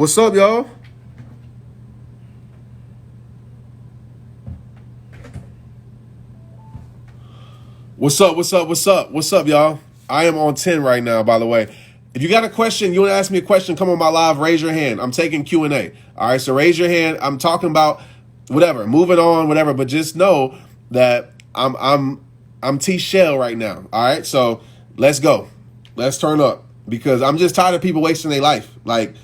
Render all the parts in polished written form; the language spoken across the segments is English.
What's up, y'all? What's up? What's up? What's up? What's up, y'all? I am on 10 right now, by the way. If you got a question, you want to ask me a question, come on my live, raise your hand. I'm taking Q&A. All right, so raise your hand. I'm talking about whatever, moving on, whatever, but just know that I'm T Shell right now. All right? So, let's go. Let's turn up because I'm just tired of people wasting their life. Like,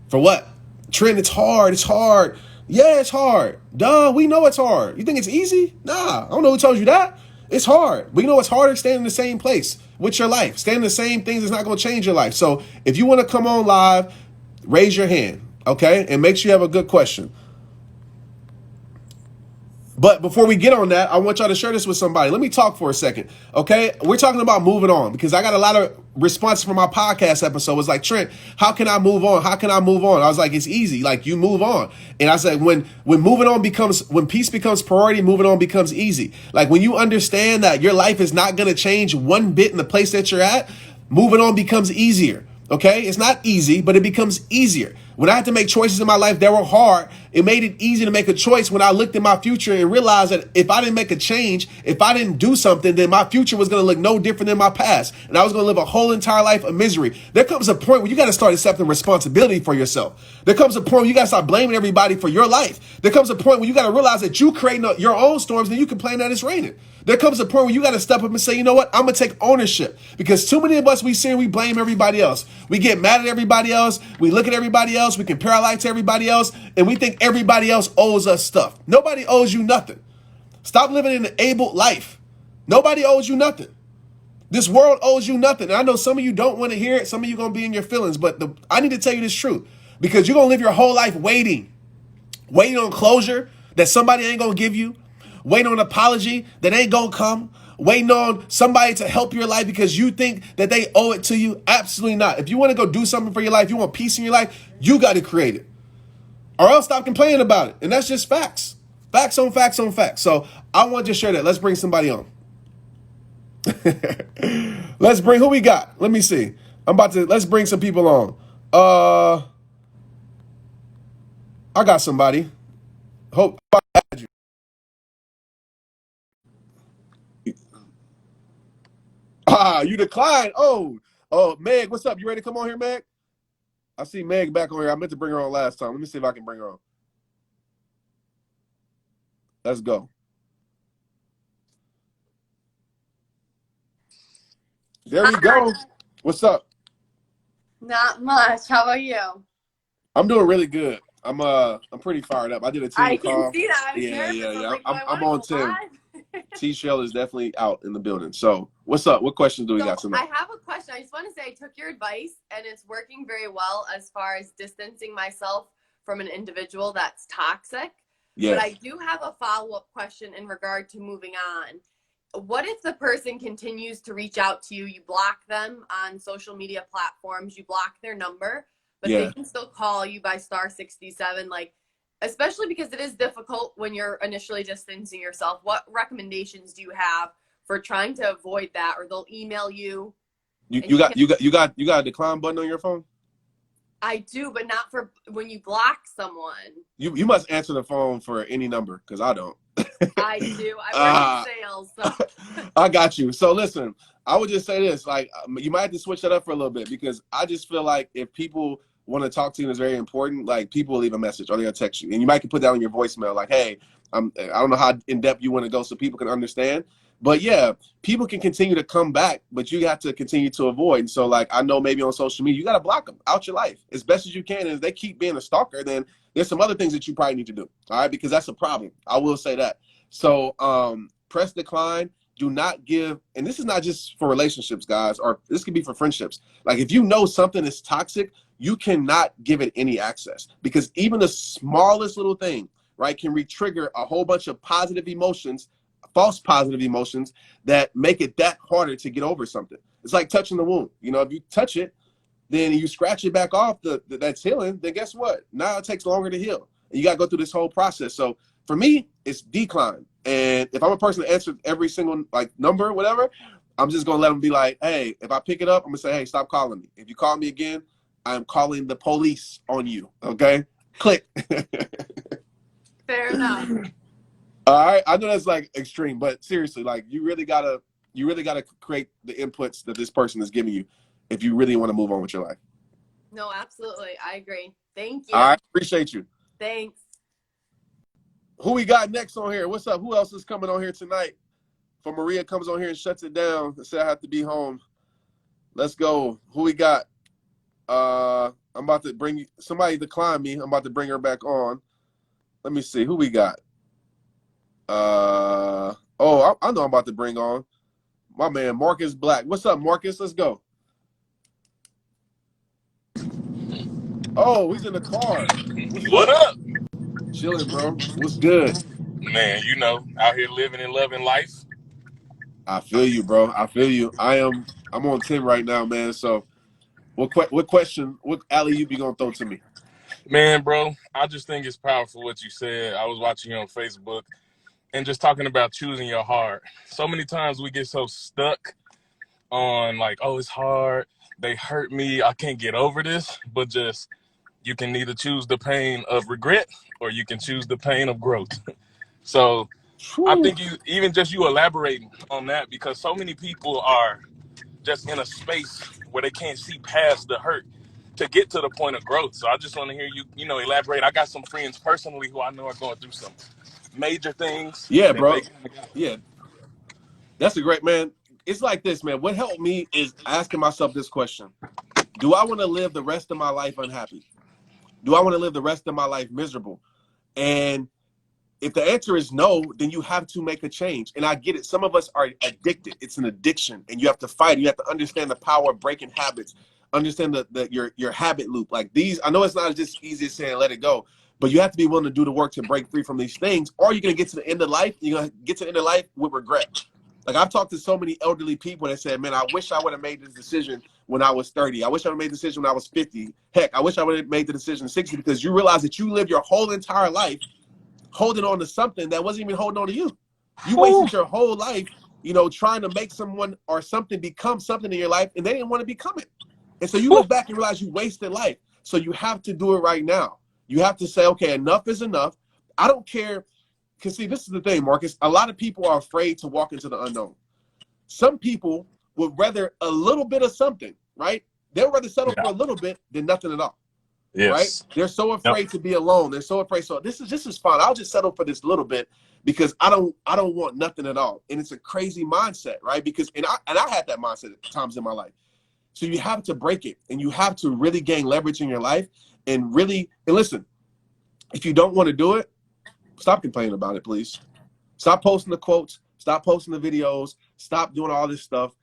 for what? Trent, it's hard. It's hard. Yeah, it's hard. Duh, we know it's hard. You think it's easy? Nah, I don't know who told you that. It's hard. We know it's harder staying in the same place with your life. Staying in the same things is not going to change your life. So if you want to come on live, raise your hand, okay? And make sure you have a good question. But before we get on that, I want y'all to share this with somebody. Let me talk for a second, okay? We're talking about moving on because I got a lot of responses from my podcast episode. It's like, Trent, how can I move on? How can I move on? I was like, it's easy. Like, you move on. And I said, when peace becomes priority, moving on becomes easy. Like, when you understand that your life is not going to change one bit in the place that you're at, moving on becomes easier. Okay, it's not easy, but it becomes easier. When I had to make choices in my life that were hard, it made it easy to make a choice when I looked at my future and realized that if I didn't make a change, if I didn't do something, then my future was going to look no different than my past. And I was going to live a whole entire life of misery. There comes a point where you got to start accepting responsibility for yourself. There comes a point where you got to start blaming everybody for your life. There comes a point where you got to realize that you create your own storms and you complain that it's raining. There comes a point where you got to step up and say, you know what? I'm going to take ownership because too many of us, we see and we blame everybody else. We get mad at everybody else. We look at everybody else. We can paralyze to everybody else. And we think everybody else owes us stuff. Nobody owes you nothing. Stop living an enabled life. Nobody owes you nothing. This world owes you nothing. And I know some of you don't want to hear it. Some of you going to be in your feelings. But I need to tell you this truth because you're going to live your whole life waiting on closure that somebody ain't going to give you. Waiting on an apology that ain't gonna come, waiting on somebody to help your life because you think that they owe it to you. Absolutely not. If you want to go do something for your life, you want peace in your life, you got to create it. Or else stop complaining about it. And that's just facts. Facts on facts on facts. So I want to share that. Let's bring somebody on. Let's bring who we got. Let me see. Let's bring some people on. I got somebody. Hope I had you. You declined. Oh, Meg, what's up? You ready to come on here, Meg? I see Meg back on here. I meant to bring her on last time. Let me see if I can bring her on. Let's go. There we go. What's up? Not much. How about you? I'm doing really good. I'm pretty fired up. I did a team call. I can see that. Yeah. Like, I'm on 10. T Shell is definitely out in the building. So what's up? What questions do we got tonight? I have a question. I just want to say I took your advice and it's working very well as far as distancing myself from an individual that's toxic. Yes. But I do have a follow-up question in regard to moving on. What if the person continues to reach out to you? You block them on social media platforms, you block their number, but they can still call you by *67. Like, especially because it is difficult when you're initially distancing yourself. What recommendations do you have for trying to avoid that? Or they'll email you. You got a decline button on your phone? I do, but not for when you block someone. You must answer the phone for any number because I don't. I do. I work in sales. So. I got you. So listen, I would just say this, like, you might have to switch that up for a little bit because I just feel like if people want to talk to you and it's very important, like, people will leave a message or they'll text you. And you might can put that on your voicemail, like, hey, I don't know how in depth you want to go so people can understand. But yeah, people can continue to come back, but you have to continue to avoid. And so, like, I know maybe on social media, you got to block them out your life as best as you can. And if they keep being a stalker, then there's some other things that you probably need to do. All right. Because that's a problem. I will say that. So press decline. Do not give. And this is not just for relationships, guys, or this could be for friendships. Like, if you know something is toxic, you cannot give it any access because even the smallest little thing, right, can re-trigger a whole bunch of positive emotions, false positive emotions that make it that harder to get over something. It's like touching the wound. You know, if you touch it, then you scratch it back off that's healing, then guess what? Now it takes longer to heal. And you got to go through this whole process. So for me, it's decline. And if I'm a person that answers every single like number, whatever, I'm just going to let them be like, hey, if I pick it up, I'm going to say, hey, stop calling me. If you call me again, I'm calling the police on you. Okay? Click. Fair enough. All right. I know that's like extreme, but seriously, like you really gotta create the inputs that this person is giving you if you really want to move on with your life. No, absolutely. I agree. Thank you. All right. Appreciate you. Thanks. Who we got next on here? What's up? Who else is coming on here tonight? For Maria comes on here and shuts it down and said I have to be home. Let's go. Who we got? I'm about to bring somebody decline me. I'm about to bring her back on. Let me see who we got. I know I'm about to bring on my man Marcus Black. What's up, Marcus? Let's go. Oh, he's in the car. What up? Chilling, bro. What's good? Man, you know, out here living and loving life. I feel you, bro. I feel you. I'm on 10 right now, man. So what question, what alley you be gonna throw to me? Man, bro, I just think it's powerful what you said. I was watching you on Facebook and just talking about choosing your heart. So many times we get so stuck on like, oh, it's hard. They hurt me. I can't get over this. But just, you can either choose the pain of regret or you can choose the pain of growth. So I think you elaborating on that, because so many people are just in a space where they can't see past the hurt to get to the point of growth. So I just want to hear you, elaborate. I got some friends personally who I know are going through some major things. Yeah, bro. Yeah. That's a great, man. It's like this, man. What helped me is asking myself this question. Do I want to live the rest of my life unhappy? Do I want to live the rest of my life miserable? And if the answer is no, then you have to make a change. And I get it. Some of us are addicted. It's an addiction, and you have to fight. You have to understand the power of breaking habits. Understand your habit loop. Like these, I know it's not just easy as saying let it go, but you have to be willing to do the work to break free from these things, or you're gonna get to the end of life. You're gonna get to the end of life with regret. Like I've talked to so many elderly people that said, man, I wish I would have made this decision when I was 30. I wish I would have made the decision when I was 50. Heck, I wish I would have made the decision at 60, because you realize that you lived your whole entire life holding on to something that wasn't even holding on to you. You wasted your whole life, trying to make someone or something become something in your life, and they didn't want to become it. And so you look back and realize you wasted life. So you have to do it right now. You have to say, okay, enough is enough. I don't care. Because see, this is the thing, Marcus. A lot of people are afraid to walk into the unknown. Some people would rather a little bit of something, right? They'll rather settle for a little bit than nothing at all. Yes. Right? They're so afraid to be alone. They're so afraid. So this is fine. I'll just settle for this little bit because I don't want nothing at all. And it's a crazy mindset, right? Because and I had that mindset at times in my life. So you have to break it, and you have to really gain leverage in your life, and listen. If you don't want to do it, stop complaining about it, please. Stop posting the quotes. Stop posting the videos. Stop doing all this stuff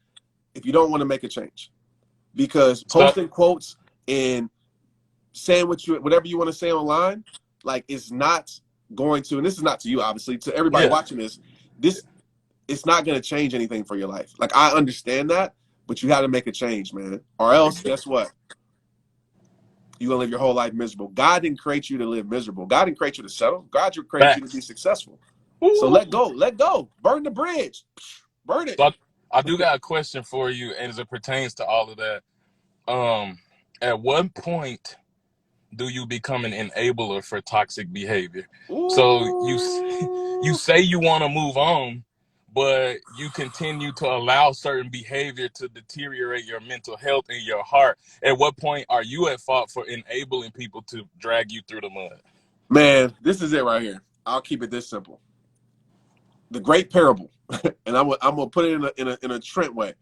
if you don't want to make a change. Because posting quotes and saying whatever you want to say online, like, is not going to, and this is not to you, obviously, to everybody watching this, it's not going to change anything for your life. Like, I understand that, but you got to make a change, man. Or else, guess what? You're going to live your whole life miserable. God didn't create you to live miserable. God didn't create you to settle. God created you to be successful. So let go. Burn the bridge. Burn it. So I do got a question for you, and as it pertains to all of that, at what point do you become an enabler for toxic behavior? Ooh. So you say you want to move on, but you continue to allow certain behavior to deteriorate your mental health and your heart. At what point are you at fault for enabling people to drag you through the mud? Man, this is it right here. I'll keep it this simple. The great parable, and I'm gonna put it in a Trent way.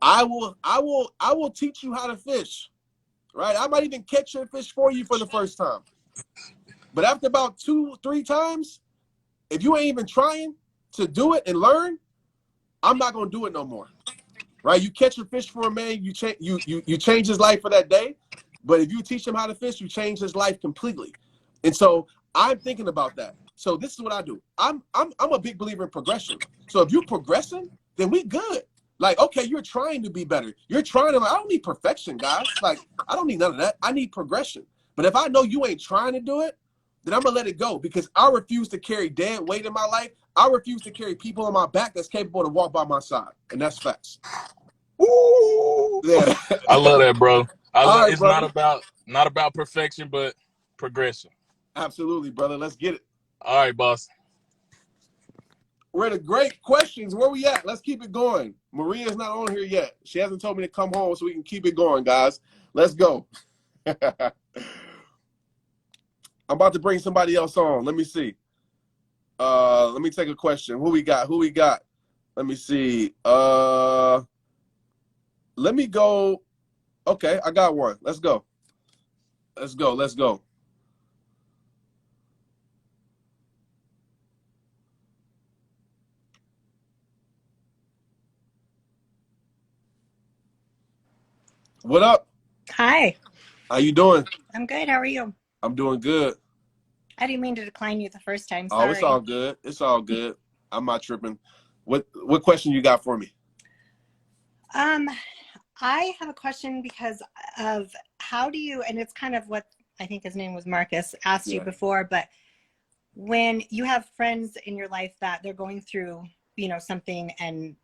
I will teach you how to fish. Right? I might even catch your fish for you for the first time. But after about 2-3 times, if you ain't even trying to do it and learn, I'm not gonna do it no more. Right? You catch your fish for a man, you change his life for that day. But if you teach him how to fish, you change his life completely. And so I'm thinking about that. So this is what I do. I'm a big believer in progression. So if you're progressing, then we good. Like, okay, you're trying to be better. You're trying to, I don't need perfection, guys. Like, I don't need none of that. I need progression. But if I know you ain't trying to do it, then I'm going to let it go, because I refuse to carry dead weight in my life. I refuse to carry people on my back that's capable to walk by my side. And that's facts. Ooh. Yeah. I love that, bro. All right, It's brother. not about perfection, but progression. Absolutely, brother. Let's get it. All right, boss. We're at the great questions. Where we at? Let's keep it going. Maria's not on here yet. She hasn't told me to come home, so we can keep it going, guys. Let's go. I'm about to bring somebody else on. Let me see. Let me take a question. Who we got? Let me see. Let me go. Okay, I got one. Let's go. What up? Hi. How you doing? I'm good. How are you? I'm doing good. I didn't mean to decline you the first time. Oh, Sorry. it's all good. I'm not tripping. What question you got for me? I have a question because of how do you, and it's kind of what I think his name was Marcus asked you before, but when you have friends in your life that they're going through, something and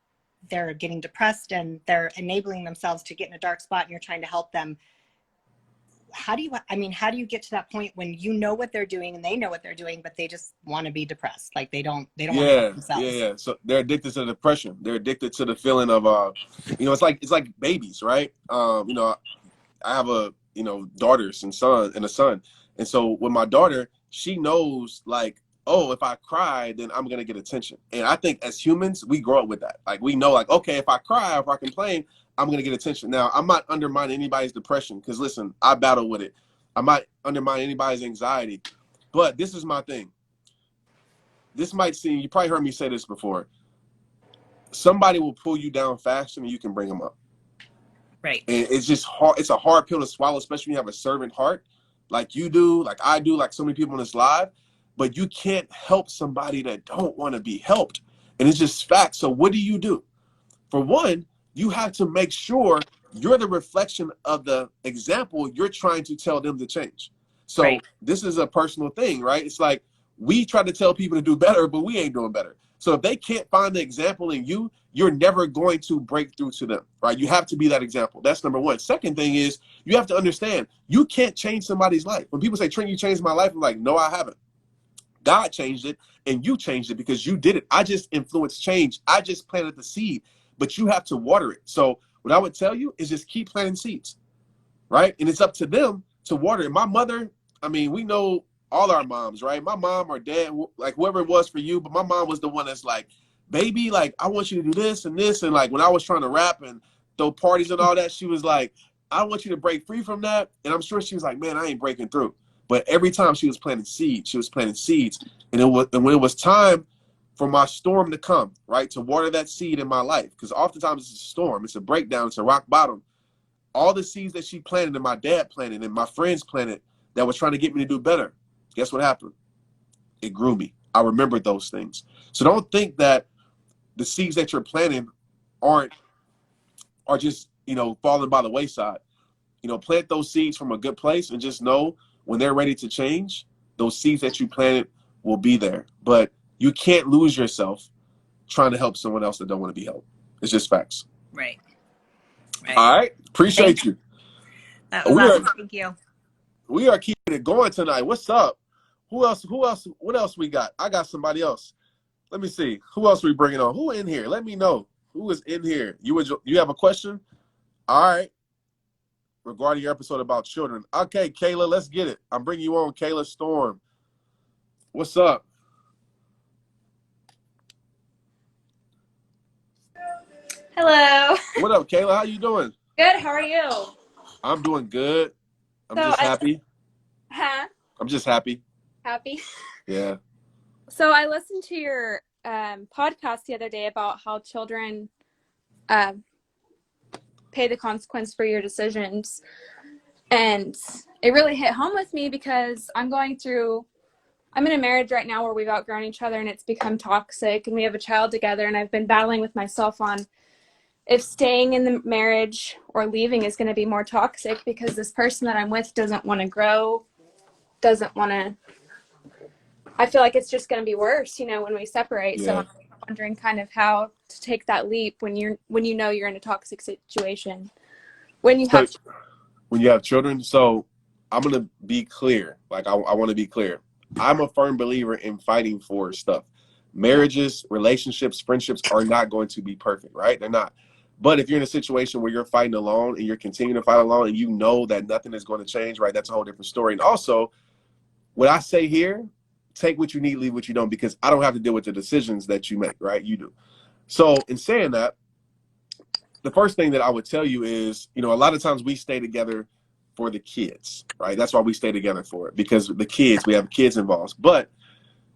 they're getting depressed and they're enabling themselves to get in a dark spot and you're trying to help them, how do you get to that point when you know what they're doing and they know what they're doing, but they just want to be depressed? Like they don't want to help themselves. Yeah. So they're addicted to depression. They're addicted to the feeling of, it's like babies, right? I have daughters and a son. And so with my daughter, she knows like, oh, if I cry, then I'm going to get attention. And I think as humans, we grow up with that. Like we know like, okay, if I cry, if I complain, I'm going to get attention. Now, I'm not undermining anybody's depression because listen, I battle with it. I might undermine anybody's anxiety, but this is my thing. This might seem, you probably heard me say this before. Somebody will pull you down faster than you can bring them up. Right. And it's just hard. It's a hard pill to swallow, especially when you have a servant heart like you do, like I do, like so many people in this live. But you can't help somebody that don't want to be helped. And it's just facts. So what do? For one, you have to make sure you're the reflection of the example you're trying to tell them to change. So This is a personal thing, right? It's like we try to tell people to do better, but we ain't doing better. So if they can't find the example in you, you're never going to break through to them, right? You have to be that example. That's number one. Second thing is you have to understand you can't change somebody's life. When people say, Trent, you changed my life, I'm like, no, I haven't. God changed it and you changed it because you did it. I just influenced change. I just planted the seed, but you have to water it. So what I would tell you is just keep planting seeds, right? And it's up to them to water it. My mother, we know all our moms, right? My mom or dad, like whoever it was for you, but my mom was the one that's like, baby, like I want you to do this and this. And like when I was trying to rap and throw parties and all that, she was like, I want you to break free from that. And I'm sure she was like, man, I ain't breaking through. But every time she was planting seeds, And when it was time for my storm to come, right, to water that seed in my life, because oftentimes it's a storm, it's a breakdown, it's a rock bottom. All the seeds that she planted and my dad planted and my friends planted that was trying to get me to do better, guess what happened? It grew me. I remembered those things. So don't think that the seeds that you're planting are just, falling by the wayside. Plant those seeds from a good place and just know when they're ready to change, those seeds that you planted will be there. But you can't lose yourself trying to help someone else that don't want to be helped. It's just facts. Right. All right. Appreciate you. That was awesome. Thank you. We are keeping it going tonight. What's up? Who else? What else we got? I got somebody else. Let me see. Who else we bringing on? Who in here? Let me know. Who is in here? You have a question? All right. Regarding your episode about children. Okay, Kayla, let's get it. I'm bringing you on, Kayla Storm. What's up? Hello. What up, Kayla? How you doing? Good. How are you? I'm doing good. I'm just happy. I'm just happy. Happy? Yeah. So I listened to your podcast the other day about how children pay the consequence for your decisions. And it really hit home with me because I'm in a marriage right now where we've outgrown each other and it's become toxic and we have a child together, and I've been battling with myself on if staying in the marriage or leaving is going to be more toxic because this person that I'm with doesn't want to grow, I feel like it's just going to be worse, when we separate. Yeah. So I'm wondering kind of how to take that leap when you know you're in a toxic situation. When you have When you have children. So I'm going to be clear. Like, I want to be clear. I'm a firm believer in fighting for stuff. Marriages, relationships, friendships are not going to be perfect, right? They're not. But if you're in a situation where you're fighting alone and you're continuing to fight alone and you know that nothing is going to change, right? That's a whole different story. And also, what I say here, take what you need, leave what you don't, because I don't have to deal with the decisions that you make, right? You do. So in saying that, the first thing that I would tell you is, a lot of times we stay together for the kids, right? That's why we stay together for it, because the kids, we have kids involved. But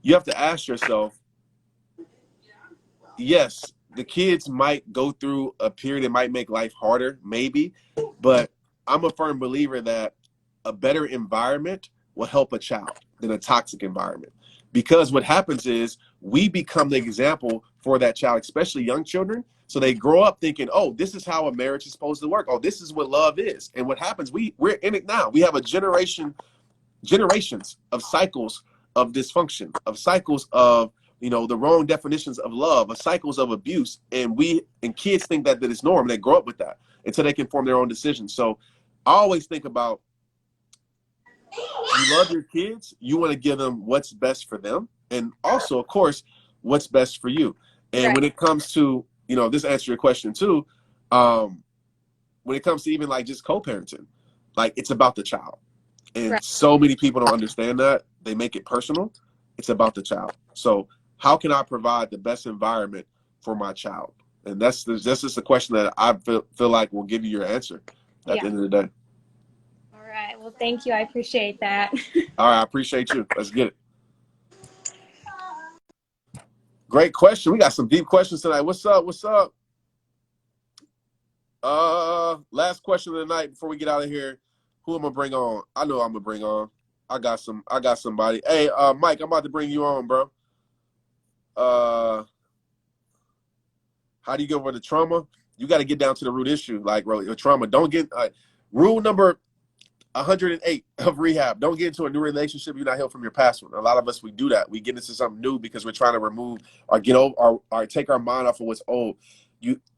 you have to ask yourself, yes, the kids might go through a period that might make life harder, maybe, but I'm a firm believer that a better environment will help a child than a toxic environment. Because what happens is we become the example for that child, especially young children. So they grow up thinking, oh, this is how a marriage is supposed to work. Oh, this is what love is. And what happens, we're in it now. We have a generations of cycles of dysfunction, of cycles of the wrong definitions of love, of cycles of abuse, and kids think that it's normal. They grow up with that until they can form their own decisions. So I always think about, you love your kids, you want to give them what's best for them, and also, of course, what's best for you. And Right. when it comes to, this answers your question too, when it comes to even like just co-parenting, like it's about the child. And Right. so many people don't understand that. They make it personal. It's about the child. So how can I provide the best environment for my child? And that's just a question that I feel like will give you your answer at the end of the day. All right. Well, thank you. I appreciate that. All right. I appreciate you. Let's get it. Great question. We got some deep questions tonight. What's up? What's up? Last question of the night before we get out of here. Who am I gonna bring on? I know I'm gonna bring on. I got somebody. Hey, Mike, I'm about to bring you on, bro. How do you get over the trauma? You got to get down to the root issue, like your trauma. Don't get rule number 108 of rehab. Don't get into a new relationship you're not healed from your past one. A lot of us, we do that. We get into something new because we're trying to remove or get over or take our mind off of what's old.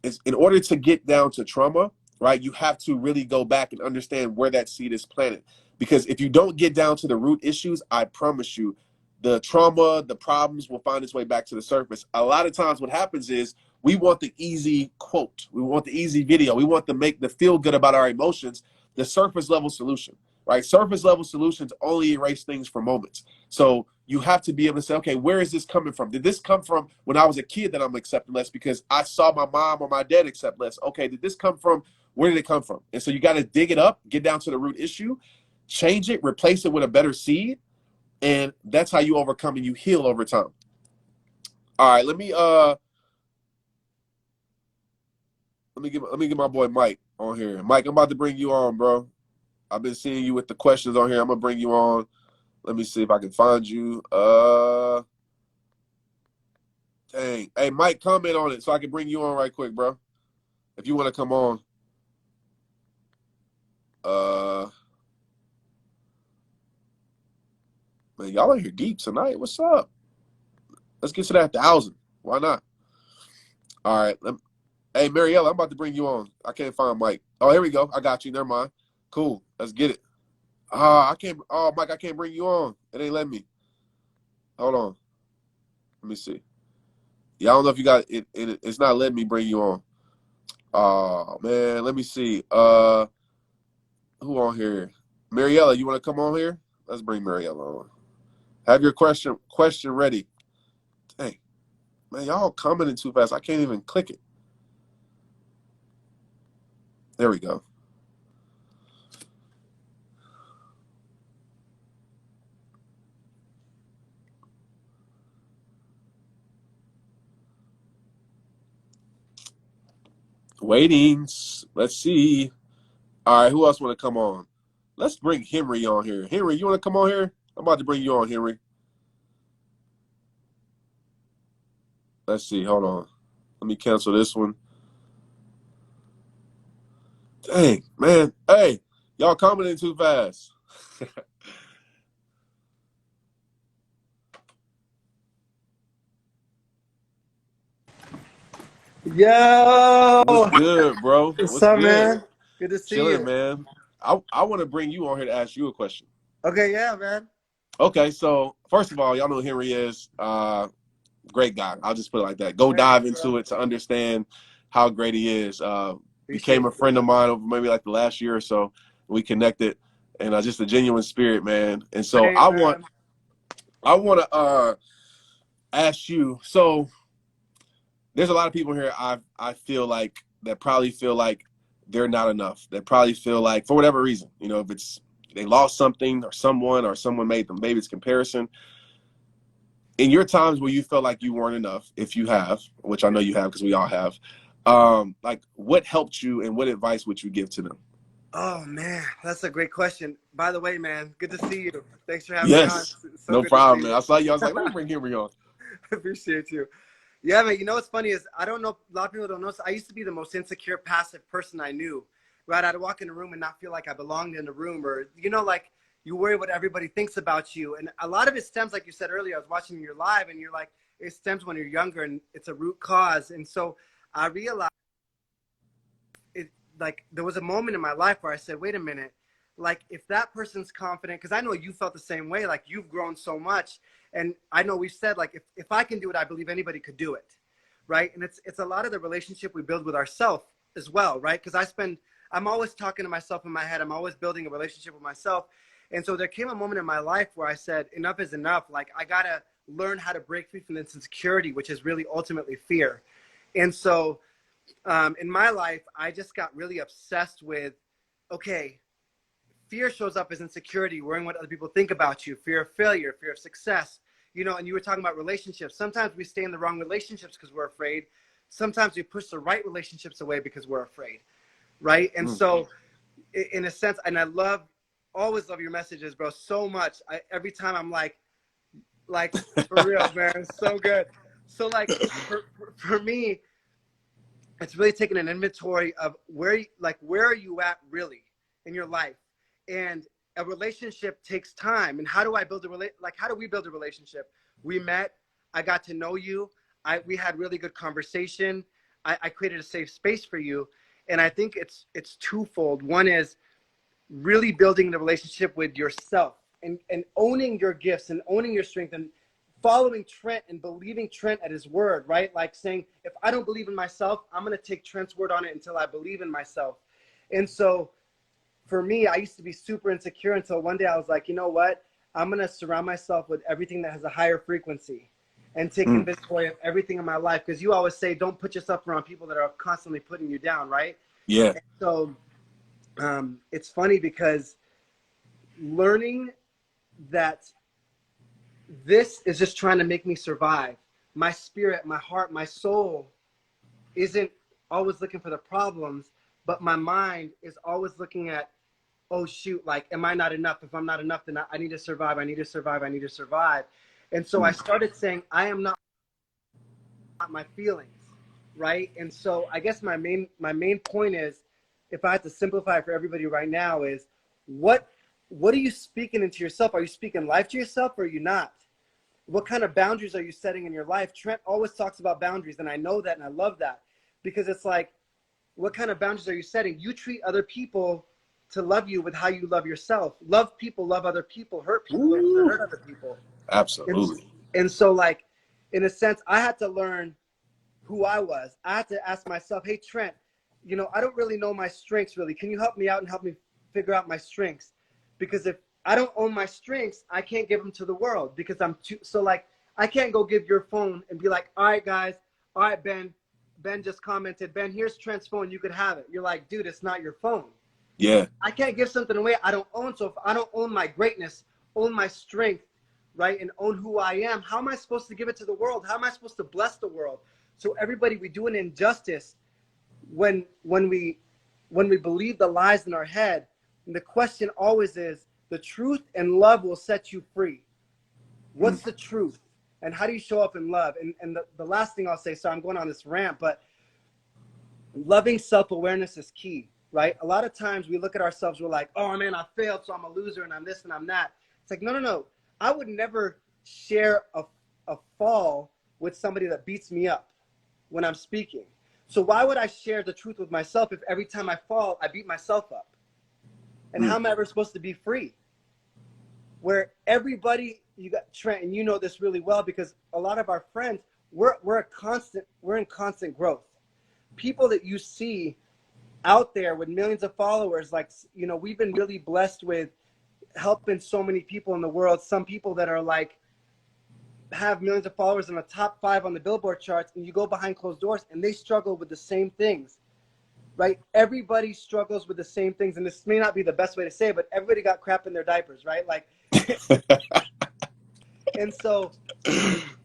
It's in order to get down to trauma, right? You have to really go back and understand where that seed is planted. Because if you don't get down to the root issues, I promise you, the trauma, the problems will find its way back to the surface. A lot of times what happens is we want the easy quote. We want the easy video. We want to make the feel good about our emotions, the surface level solution, right? Surface level solutions only erase things for moments. So you have to be able to say, okay, where is this coming from? Did this come from when I was a kid that I'm accepting less because I saw my mom or my dad accept less? Okay, did this come from, where did it come from? And so you got to dig it up, get down to the root issue, change it, replace it with a better seed. And that's how you overcome and you heal over time. All right, let me get my boy Mike on here. Mike, I'm about to bring you on, bro. I've been seeing you with the questions on here. I'm gonna bring you on. Let me see if I can find you. Dang. Hey, Mike, comment on it so I can bring you on right quick, bro. If you want to come on. Man, y'all are here deep tonight. What's up? Let's get to that 1,000. Why not? All right. Hey, Mariella, I'm about to bring you on. I can't find Mike. Oh, here we go. I got you. Never mind. Cool. Let's get it. I can't. Oh, Mike, I can't bring you on. It ain't letting me. Hold on. Let me see. Yeah, I don't know if you got it. It's not letting me bring you on. Oh man, let me see. Who on here? Mariella, you want to come on here? Let's bring Mariella on. Have your question ready. Dang, man, y'all commenting too fast. I can't even click it. There we go. Waitings. Let's see. All right, who else want to come on? Let's bring Henry on here. Henry, you want to come on here? I'm about to bring you on, Henry. Let's see. Hold on. Let me cancel this one. Dang, man. Hey, y'all commenting too fast. Yo, What's good, bro? what's What's up, good? man? Good to see Chilling, you. man. I want to bring you on here to ask you a question. Okay, yeah, man. Okay, so first of all, y'all know who Henry is. Great guy. I'll just put it like that. Go dive into it to understand how great he is. Became a friend of mine over maybe like the last year or so. We connected, and just a genuine spirit, man. And so I want to ask you. So there's a lot of people here. I feel like that probably feel like they're not enough. That probably feel like, for whatever reason, you know, if it's they lost something or someone made them, maybe it's comparison. In your times where you felt like you weren't enough, if you have, which I know you have because we all have, like what helped you and what advice would you give to them? Oh man, that's a great question. By the way, man, good to see you. Thanks for having me on. So no problem, man. I saw you. I was like, let me bring Henry on. I appreciate you. Yeah, man. You know what's funny is I don't know. A lot of people don't know. I used to be the most insecure, passive person I knew. Right? I'd walk in a room and not feel like I belonged in the room, or you know, like you worry what everybody thinks about you. And a lot of it stems, like you said earlier. I was watching your live, and you're like, it stems when you're younger, and it's a root cause. And so I realized it. Like there was a moment in my life where I said, wait a minute. Like if that person's confident, because I know you felt the same way. Like you've grown so much. And I know we've said, like, if I can do it, I believe anybody could do it, right? And it's a lot of the relationship we build with ourselves as well, right? Because I'm always talking to myself in my head. I'm always building a relationship with myself. And so there came a moment in my life where I said, enough is enough. Like, I got to learn how to break free from this insecurity, which is really ultimately fear. And so in my life, I just got really obsessed with, okay, fear shows up as insecurity, worrying what other people think about you, fear of failure, fear of success, you know, and you were talking about relationships. Sometimes we stay in the wrong relationships because we're afraid. Sometimes we push the right relationships away because we're afraid, right? And so in a sense, and I always love your messages, bro, so much. Every time I'm like for real, man, it's so good. So like for me, it's really taking an inventory of where are you at really in your life? And a relationship takes time. And how do I build how do we build a relationship? We met, I got to know you. We had really good conversation. I created a safe space for you. And I think it's twofold. One is really building the relationship with yourself and owning your gifts and owning your strength and following Trent and believing Trent at his word, right? Like saying, if I don't believe in myself, I'm going to take Trent's word on it until I believe in myself. And so for me, I used to be super insecure until one day I was like, you know what? I'm going to surround myself with everything that has a higher frequency and take inventory of everything in my life. Because you always say, don't put yourself around people that are constantly putting you down, right? Yeah. And so it's funny because learning that this is just trying to make me survive. My spirit, my heart, my soul isn't always looking for the problems, but my mind is always looking at, oh shoot, like, am I not enough? If I'm not enough, then I need to survive. I need to survive. I need to survive. And so I started saying, I am not my feelings, right? And so I guess my main point is, if I had to simplify it for everybody right now, is what are you speaking into yourself? Are you speaking life to yourself or are you not? What kind of boundaries are you setting in your life? Trent always talks about boundaries, and I know that and I love that, because it's like, what kind of boundaries are you setting? You treat other people to love you with how you love yourself. Love people, love other people, hurt people, hurt other people. Absolutely. And so, like, in a sense, I had to learn who I was. I had to ask myself, hey, Trent, you know, I don't really know my strengths really. Can you help me out and help me figure out my strengths? Because if I don't own my strengths, I can't give them to the world, because I'm too, so like, I can't go give your phone and be like, all right, guys, all right, Ben just commented, Ben, here's Trent's phone, you could have it. You're like, dude, it's not your phone. Yeah. I can't give something away I don't own. So if I don't own my greatness, own my strength, right, and own who I am, how am I supposed to give it to the world? How am I supposed to bless the world? So everybody, we do an injustice when we believe the lies in our head. And the question always is, the truth and love will set you free. What's the truth? And how do you show up in love? And the last thing I'll say, so I'm going on this rant, but loving self-awareness is key, right? A lot of times we look at ourselves, we're like, oh man, I failed, so I'm a loser, and I'm this and I'm that. It's like, no. I would never share a fall with somebody that beats me up when I'm speaking. So why would I share the truth with myself if every time I fall, I beat myself up? And how am I ever supposed to be free? Where everybody, you got Trent, and you know this really well because a lot of our friends, we're in constant growth. People that you see out there with millions of followers, like, you know, we've been really blessed with helping so many people in the world. Some people that are like, have millions of followers in the top 5 on the Billboard charts, and you go behind closed doors and they struggle with the same things, right? Everybody struggles with the same things. And this may not be the best way to say it, but everybody got crap in their diapers, right? Like, and so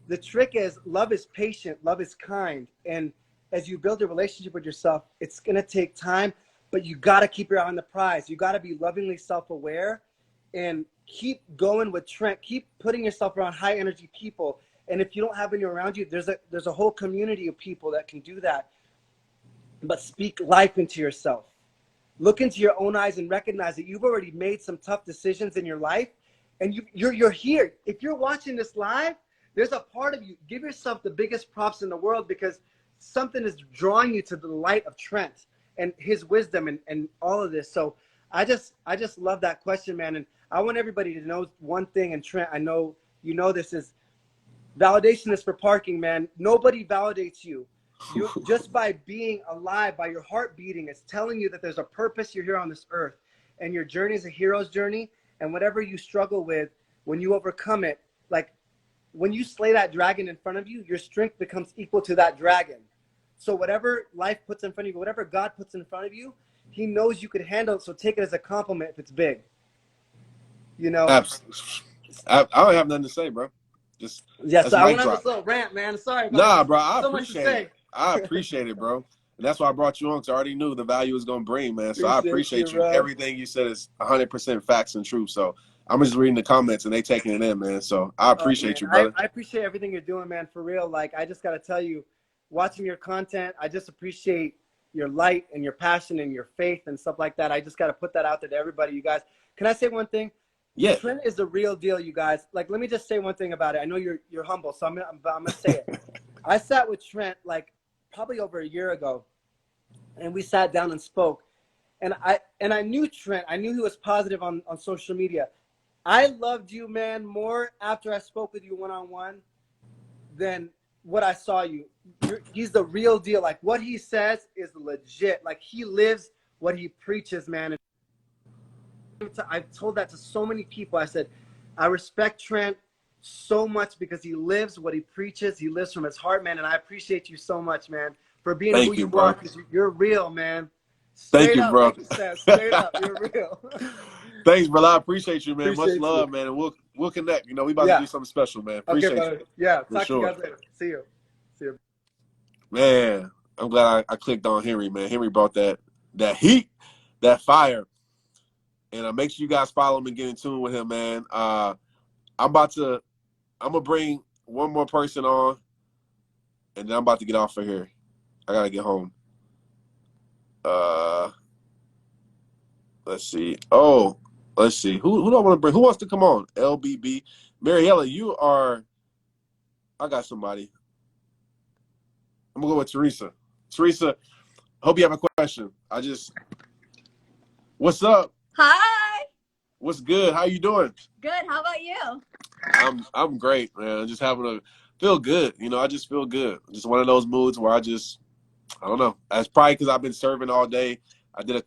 the trick is love is patient, love is kind. And as you build a relationship with yourself, it's going to take time, but you got to keep your eye on the prize. You got to be lovingly self-aware and keep going with Trent. Keep putting yourself around high energy people. And if you don't have any around you, there's a whole community of people that can do that. But speak life into yourself. Look into your own eyes and recognize that you've already made some tough decisions in your life. And you're here. If you're watching this live, there's a part of you. Give yourself the biggest props in the world because something is drawing you to the light of Trent and his wisdom and all of this. So I just love that question, man. And I want everybody to know one thing. And Trent, I know you know this is validation is for parking, man. Nobody validates you. You just by being alive, by your heart beating, it's telling you that there's a purpose. You're here on this earth, and your journey is a hero's journey. And whatever you struggle with, when you overcome it, like when you slay that dragon in front of you, your strength becomes equal to that dragon. So whatever life puts in front of you, whatever God puts in front of you, he knows you could handle it. So take it as a compliment if it's big. You know? I don't have nothing to say, bro. Just yeah, so I went on this little rant, man. Sorry about bro, I appreciate it. I appreciate it, bro. And that's why I brought you on, because I already knew the value was going to bring, man. So I appreciate you. Everything you said is 100% facts and truth. So I'm just reading the comments and they taking it in, man. So I appreciate you, brother. I appreciate everything you're doing, man, for real. Like, I just got to tell you, watching your content, I just appreciate your light and your passion and your faith and stuff like that. I just got to put that out there to everybody, you guys. Can I say one thing? Yeah. Trent is the real deal, you guys. Like, let me just say one thing about it. I know you're humble, so I'm gonna say it. I sat with Trent like probably over a year ago, and we sat down and spoke. And I knew Trent. I knew he was positive on social media. I loved you, man, more after I spoke with you one-on-one than what I saw you. He's the real deal. Like, what he says is legit. Like, he lives what he preaches, man. I've told that to so many people. I said, I respect Trent so much because he lives what he preaches. He lives from his heart, man. And I appreciate you so much, man, for being who you are, because you're real, man. Thank you, bro. Straight up, you're real. Thanks, brother. I appreciate you, man. Appreciate Much love, man. And we'll connect. You know, we about to do something special, man. Appreciate you. Yeah, talk to you guys later. See you. Man, I'm glad I clicked on Henry, man. Henry brought that heat, that fire. And make sure you guys follow him and get in tune with him, man. I'm gonna bring one more person on, and then I'm about to get off of here. I gotta get home. Let's see. Let's see. Who do I want to bring? Who wants to come on? LBB. Mariella, I got somebody. I'm gonna go with Teresa. Teresa, hope you have a question. What's up? Hi. What's good? How you doing? Good. How about you? I'm great, man. Just feel good. You know, I just feel good. Just one of those moods where I don't know. That's probably because I've been serving all day. I did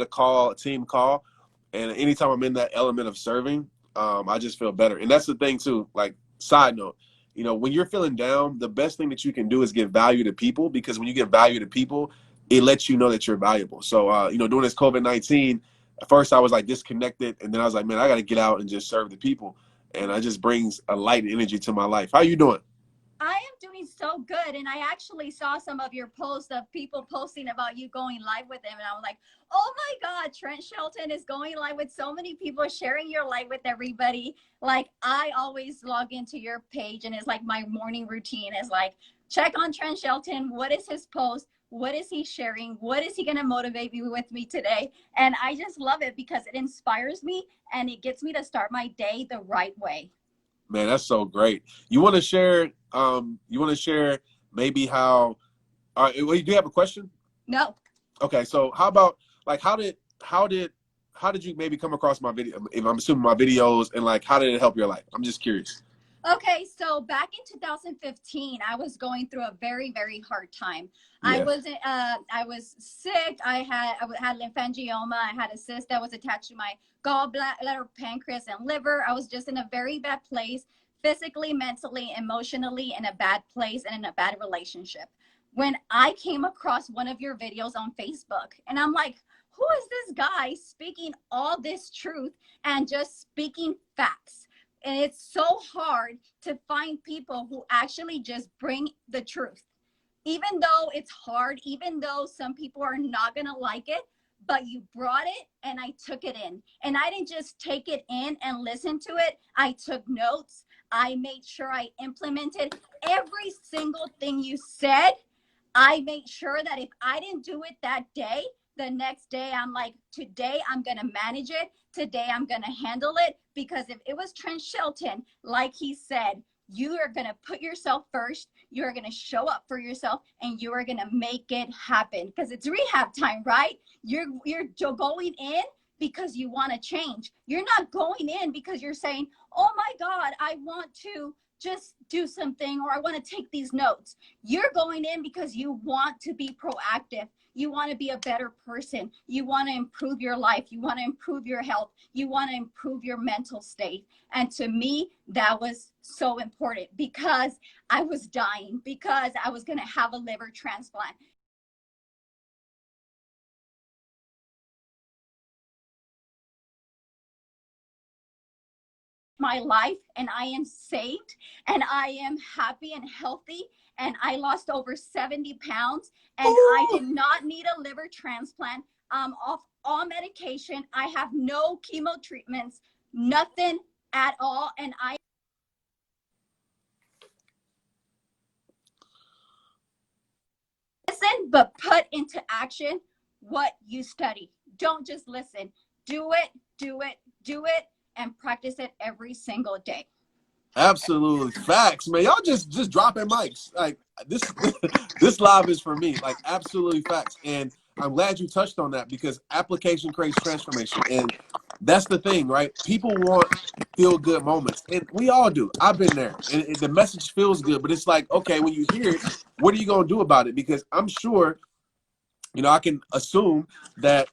a team call, and anytime I'm in that element of serving, I just feel better. And that's the thing too. Like, side note, you know, when you're feeling down, the best thing that you can do is give value to people, because when you give value to people, it lets you know that you're valuable. So, you know, during this COVID-19, at first I was like disconnected, and then I was like, man, I got to get out and just serve the people. And it just brings a light and energy to my life. How you doing? I am doing so good. And I actually saw some of your posts of people posting about you going live with them. And I was like, oh my God, Trent Shelton is going live with so many people, sharing your life with everybody. Like, I always log into your page, and it's like my morning routine is like, check on Trent Shelton. What is his post? What is he sharing? What is he going to motivate me with me today? And I just love it because it inspires me and it gets me to start my day the right way. Man, that's so great. You want to share maybe how, do you have a question? No. Okay. So how about, like, how did how did you maybe come across my video? If I'm assuming my videos, and like, how did it help your life? I'm just curious. Okay, so back in 2015, I was going through a very, very hard time. Yeah. I was sick. I had lymphangioma. I had a cyst that was attached to my gallbladder, pancreas, and liver. I was just in a very bad place, physically, mentally, emotionally, in a bad place and in a bad relationship. When I came across one of your videos on Facebook, and I'm like, who is this guy speaking all this truth and just speaking facts? And it's so hard to find people who actually just bring the truth. Even though it's hard, even though some people are not going to like it, but you brought it and I took it in. And I didn't just take it in and listen to it. I took notes. I made sure I implemented every single thing you said. I made sure that if I didn't do it that day, the next day I'm like, today I'm going to manage it. Today I'm going to handle it. Because if it was Trent Shelton, like he said, you are going to put yourself first. You're going to show up for yourself and you are going to make it happen, because it's rehab time, right? You're going in because you want to change. You're not going in because you're saying, oh my God, I want to just do something, or I want to take these notes. You're going in because you want to be proactive. You want to be a better person. You want to improve your life. You want to improve your health. You want to improve your mental state. And to me, that was so important, because I was dying, because I was going to have a liver transplant. My life, and I am saved, and I am happy and healthy, and I lost over 70 pounds, and I did not need a liver transplant. I'm off all medication. I have no chemo treatments, nothing at all, and I listen, but put into action what you study. Don't just listen. Do it, do it, do it, and practice it every single day. Absolutely. Facts, man. Y'all just dropping mics. Like this this live is for me. Like absolutely facts. And I'm glad you touched on that, because application creates transformation. And that's the thing, right? People want feel good moments. And we all do. I've been there. And the message feels good, but it's like, okay, when you hear it, what are you going to do about it? Because I'm sure, you know, I can assume that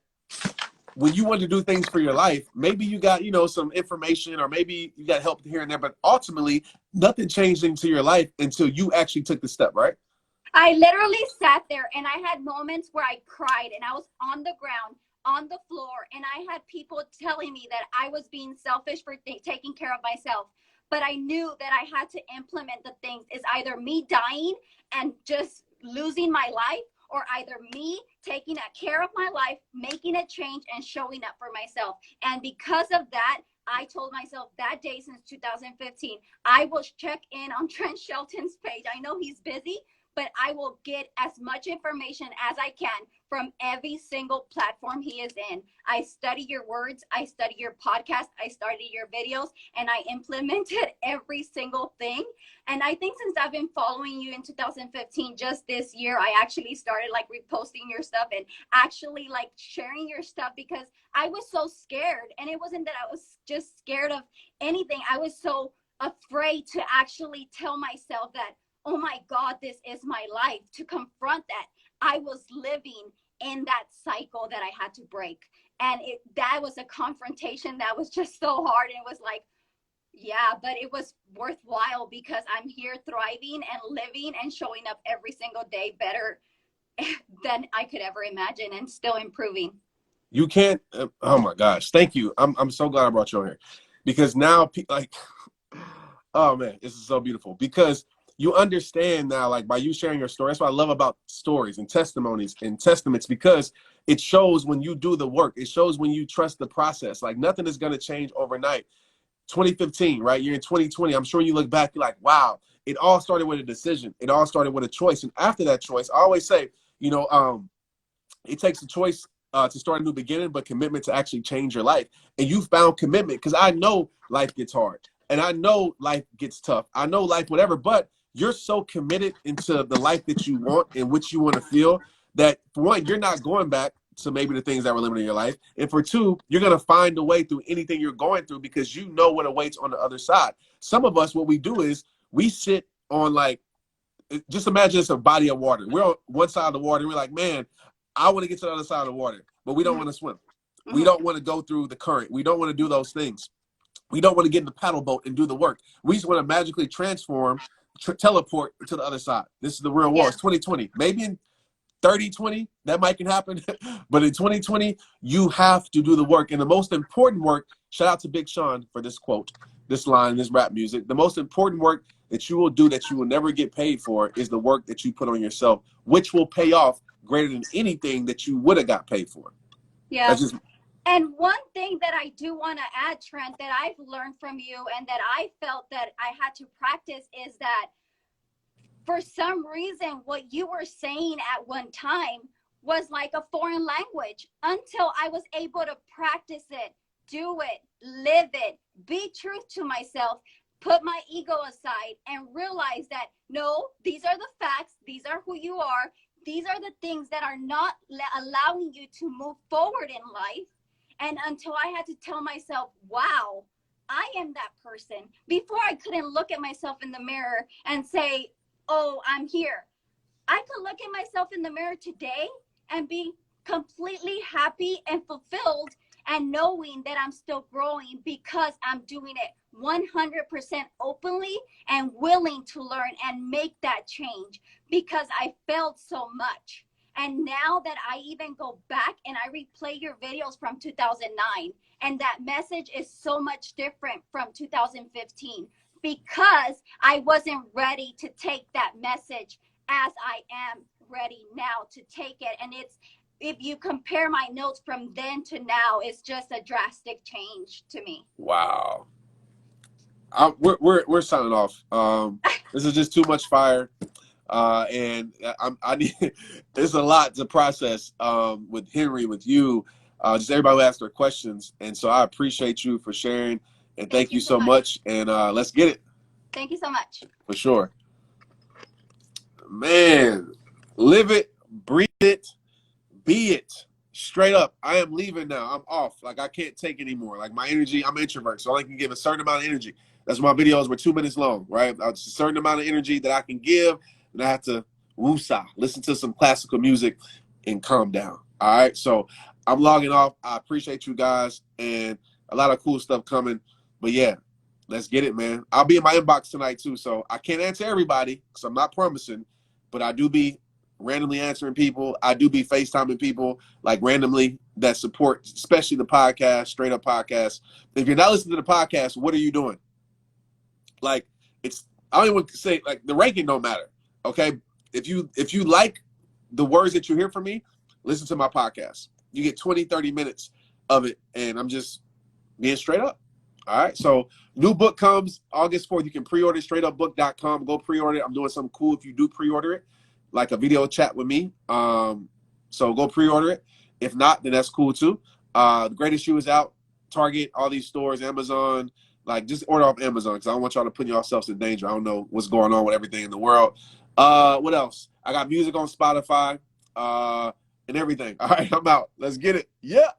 when you want to do things for your life, maybe you got, you know, some information, or maybe you got help here and there, but ultimately nothing changed into your life until you actually took the step, right? I literally sat there and I had moments where I cried, and I was on the ground, on the floor, and I had people telling me that I was being selfish for taking care of myself. But I knew that I had to implement the things. It's either me dying and just losing my life, or either me taking care of my life, making a change, and showing up for myself. And because of that, I told myself that day, since 2015, I will check in on Trent Shelton's page. I know he's busy, but I will get as much information as I can from every single platform he is in. I study your words, I study your podcast, I study your videos, and I implemented every single thing. And I think since I've been following you in 2015, just this year, I actually started like reposting your stuff and actually like sharing your stuff, because I was so scared. And it wasn't that I was just scared of anything. I was so afraid to actually tell myself that, oh my God, this is my life, to confront that. I was living in that cycle that I had to break. And that was a confrontation that was just so hard. And it was like, yeah, but it was worthwhile, because I'm here thriving and living and showing up every single day better than I could ever imagine, and still improving. You can't, oh my gosh, thank you. I'm so glad I brought you on here, because now, like, oh man, this is so beautiful, because you understand now, like by you sharing your story. That's what I love about stories and testimonies and testaments, because it shows when you do the work. It shows when you trust the process. Like nothing is going to change overnight. 2015, right? You're in 2020. I'm sure you look back, you're like, wow, it all started with a decision. It all started with a choice. And after that choice, I always say, you know, it takes a choice to start a new beginning, but commitment to actually change your life. And you found commitment, because I know life gets hard, and I know life gets tough. I know life, whatever, but you're so committed into the life that you want and what you want to feel that, for one, you're not going back. to maybe the things that were limiting your life. And for two, you're going to find a way through anything you're going through because you know what awaits on the other side. Some of us, what we do is we sit on like, just imagine it's a body of water. We're on one side of the water. We're like, man, I want to get to the other side of the water, but we don't want to swim. We don't want to go through the current. We don't want to do those things. We don't want to get in the paddle boat and do the work. We just want to magically transform, teleport to the other side. This is the real world. It's 2020. Maybe in 30-20, that might can happen. But in 2020, you have to do the work. And the most important work, shout out to Big Sean for this quote, this line, this rap music. The most important work that you will do that you will never get paid for is the work that you put on yourself, which will pay off greater than anything that you would have got paid for. Yeah. That's just, and one thing that I do want to add, Trent, that I've learned from you and that I felt that I had to practice is that for some reason, what you were saying at one time was like a foreign language until I was able to practice it, do it, live it, be true to myself, put my ego aside and realize that, no, these are the facts. These are who you are. These are the things that are not allowing you to move forward in life. And until I had to tell myself, wow, I am that person. Before I couldn't look at myself in the mirror and say, oh, I'm here. I could look at myself in the mirror today and be completely happy and fulfilled and knowing that I'm still growing because I'm doing it 100% openly and willing to learn and make that change because I failed so much. And now that I even go back and I replay your videos from 2009, and that message is so much different from 2015 because I wasn't ready to take that message as I am ready now to take it. And it's, if you compare my notes from then to now, it's just a drastic change to me. wow. We're signing off. This is just too much fire. And I need, there's a lot to process with Henry, with you, just everybody who asked their questions. And so I appreciate you for sharing and thank you so much. And let's get it. Thank you so much. For sure. Man, live it, breathe it, be it. Straight up, I am leaving now. I'm off. Like, I can't take anymore. Like, my energy, I'm an introvert, so I only can give a certain amount of energy. That's why my videos were 2 minutes long, right? It's a certain amount of energy that I can give, and I have to woosah, listen to some classical music, and calm down. All right? So I'm logging off. I appreciate you guys, and a lot of cool stuff coming. But, yeah, let's get it, man. I'll be in my inbox tonight, too, so I can't answer everybody because I'm not promising, but I do be randomly answering people. I do be FaceTiming people like randomly that support, especially the podcast, Straight Up Podcast. If you're not listening to the podcast, what are you doing? Like, it's, I don't even want to say, like, the ranking don't matter. Okay. If you like the words that you hear from me, listen to my podcast. You get 20, 30 minutes of it. And I'm just being straight up. All right. So new book comes August 4th. You can pre-order it, straightupbook.com. Go pre-order it. I'm doing something cool if you do pre-order it, like a video chat with me. So go pre-order it. If not, then that's cool too. The Greatest Shoe is out. Target, all these stores, Amazon. Like, just order off Amazon because I don't want y'all to put yourselves in danger. I don't know what's going on with everything in the world. What else? I got music on Spotify and everything. All right, I'm out. Let's get it. Yeah.